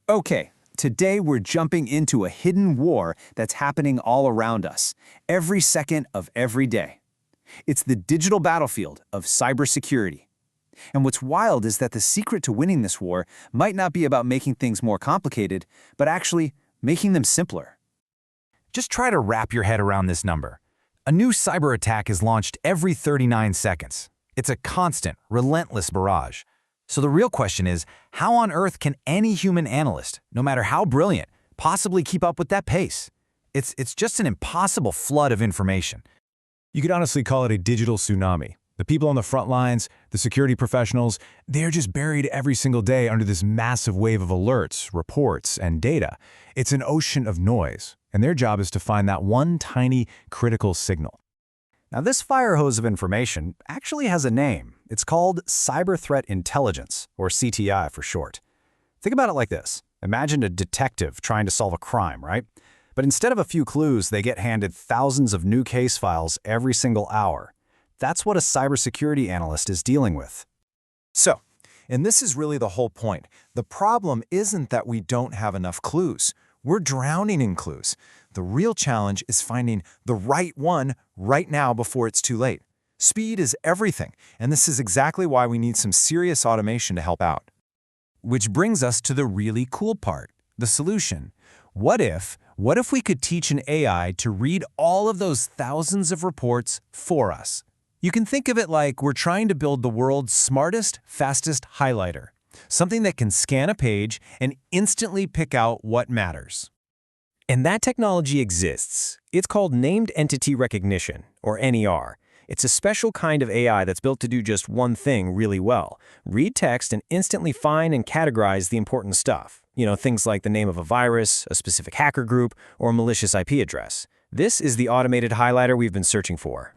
Okay, today we're jumping into a hidden war that's happening all around us, every second of every day. It's the digital battlefield of cybersecurity. And what's wild is that the secret to winning this war might not be about making things more complicated, but actually making them simpler. Just try to wrap your head around this number. A new cyber attack is launched every 39 seconds. It's a constant, relentless barrage. So the real question is, how on earth can any human analyst, no matter how brilliant, possibly keep up with that pace? It's just an impossible flood of information. You could honestly call it a digital tsunami. The people on the front lines, the security professionals, they're just buried every single day under this massive wave of alerts, reports, and data. It's an ocean of noise, and their job is to find that one tiny, critical signal. Now, this fire hose of information actually has a name. It's called Cyber Threat Intelligence, or CTI for short. Think about it like this. Imagine a detective trying to solve a crime, right? But instead of a few clues, they get handed thousands of new case files every single hour. That's what a cybersecurity analyst is dealing with. So, and this is really the whole point. The problem isn't that we don't have enough clues. We're drowning in clues. The real challenge is finding the right one right now before it's too late. Speed is everything, and this is exactly why we need some serious automation to help out. Which brings us to the really cool part, the solution. What if we could teach an AI to read all of those thousands of reports for us? You can think of it like we're trying to build the world's smartest, fastest highlighter, something that can scan a page and instantly pick out what matters. And that technology exists. It's called Named Entity Recognition, or NER. It's a special kind of AI that's built to do just one thing really well: read text and instantly find and categorize the important stuff. You know, things like the name of a virus, a specific hacker group, or a malicious IP address. This is the automated highlighter we've been searching for.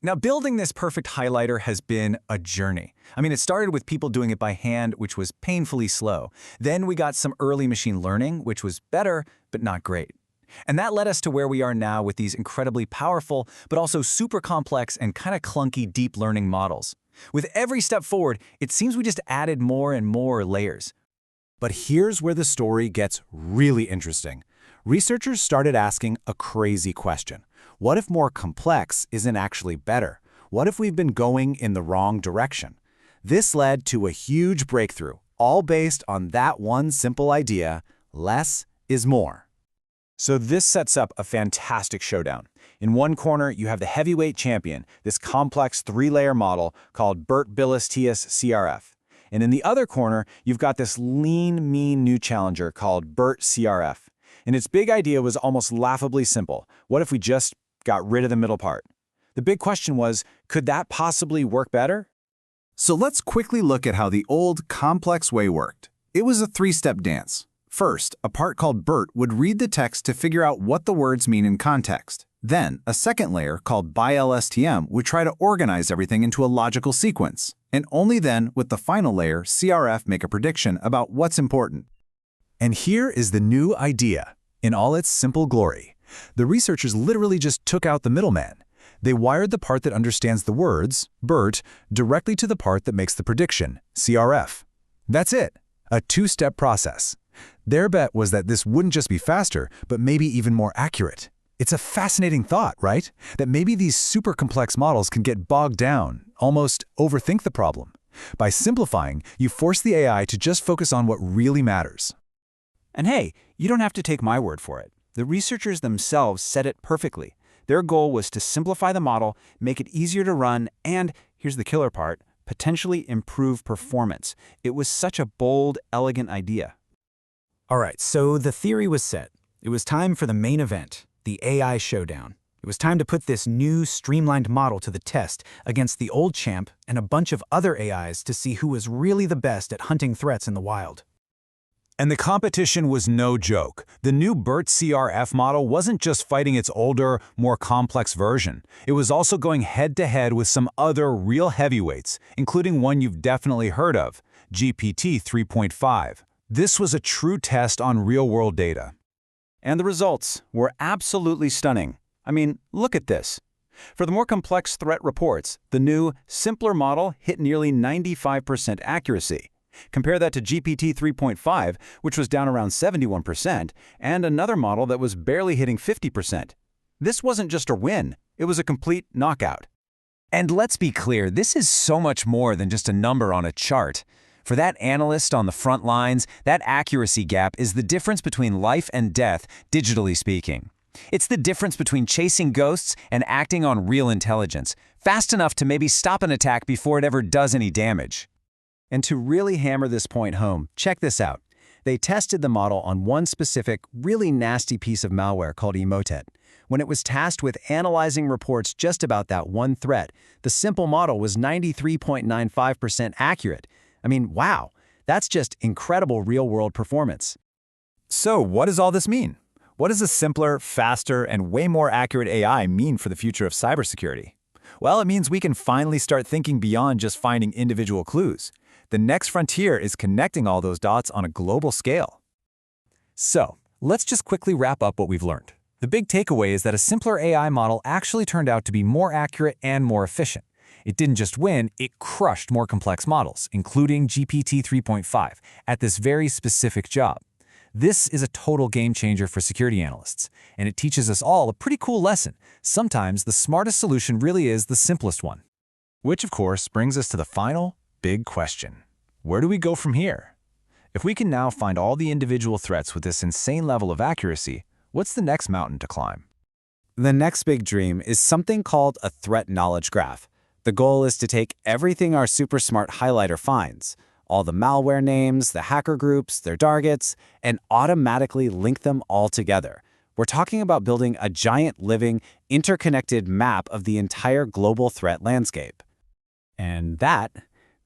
Now, building this perfect highlighter has been a journey. I mean, it started with people doing it by hand, which was painfully slow. Then we got some early machine learning, which was better, but not great. And that led us to where we are now with these incredibly powerful, but also super complex and kind of clunky deep learning models. With every step forward, it seems we just added more and more layers. But here's where the story gets really interesting. Researchers started asking a crazy question. What if more complex isn't actually better? What if we've been going in the wrong direction? This led to a huge breakthrough, all based on that one simple idea: less is more. So this sets up a fantastic showdown. In one corner, you have the heavyweight champion, this complex three-layer model called BERT-BiLSTM-CRF. And in the other corner, you've got this lean, mean new challenger called BERT-CRF. And its big idea was almost laughably simple. What if we just got rid of the middle part? The big question was, could that possibly work better? So let's quickly look at how the old, complex way worked. It was a three-step dance. First, a part called BERT would read the text to figure out what the words mean in context. Then, a second layer called BiLSTM would try to organize everything into a logical sequence. And only then would the final layer, CRF, make a prediction about what's important. And here is the new idea, in all its simple glory. The researchers literally just took out the middleman. They wired the part that understands the words, BERT, directly to the part that makes the prediction, CRF. That's it, a two-step process. Their bet was that this wouldn't just be faster, but maybe even more accurate. It's a fascinating thought, right? That maybe these super complex models can get bogged down, almost overthink the problem. By simplifying, you force the AI to just focus on what really matters. And hey, you don't have to take my word for it. The researchers themselves said it perfectly. Their goal was to simplify the model, make it easier to run, and, here's the killer part, potentially improve performance. It was such a bold, elegant idea. All right, so the theory was set. It was time for the main event, the AI showdown. It was time to put this new, streamlined model to the test against the old champ and a bunch of other AIs to see who was really the best at hunting threats in the wild. And the competition was no joke. The new BERT-CRF model wasn't just fighting its older, more complex version. It was also going head-to-head with some other real heavyweights, including one you've definitely heard of, GPT 3.5. This was a true test on real-world data. And the results were absolutely stunning. I mean, look at this. For the more complex threat reports, the new, simpler model hit nearly 95% accuracy. Compare that to GPT 3.5, which was down around 71%, and another model that was barely hitting 50%. This wasn't just a win, it was a complete knockout. And let's be clear, this is so much more than just a number on a chart. For that analyst on the front lines, that accuracy gap is the difference between life and death, digitally speaking. It's the difference between chasing ghosts and acting on real intelligence, fast enough to maybe stop an attack before it ever does any damage. And to really hammer this point home, check this out. They tested the model on one specific, really nasty piece of malware called Emotet. When it was tasked with analyzing reports just about that one threat, the simple model was 93.95% accurate. I mean, wow, that's just incredible real-world performance. So what does all this mean? What does a simpler, faster, and way more accurate AI mean for the future of cybersecurity? Well, it means we can finally start thinking beyond just finding individual clues. The next frontier is connecting all those dots on a global scale. So, let's just quickly wrap up what we've learned. The big takeaway is that a simpler AI model actually turned out to be more accurate and more efficient. It didn't just win, it crushed more complex models, including GPT 3.5, at this very specific job. This is a total game changer for security analysts, and it teaches us all a pretty cool lesson. Sometimes the smartest solution really is the simplest one. Which, of course, brings us to the final, big question. Where do we go from here? If we can now find all the individual threats with this insane level of accuracy, what's the next mountain to climb? The next big dream is something called a threat knowledge graph. The goal is to take everything our super smart highlighter finds, all the malware names, the hacker groups, their targets, and automatically link them all together. We're talking about building a giant living, interconnected map of the entire global threat landscape. And that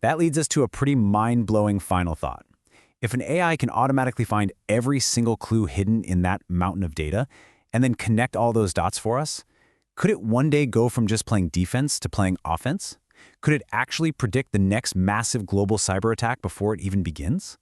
leads us to a pretty mind-blowing final thought. If an AI can automatically find every single clue hidden in that mountain of data and then connect all those dots for us, could it one day go from just playing defense to playing offense? Could it actually predict the next massive global cyber attack before it even begins?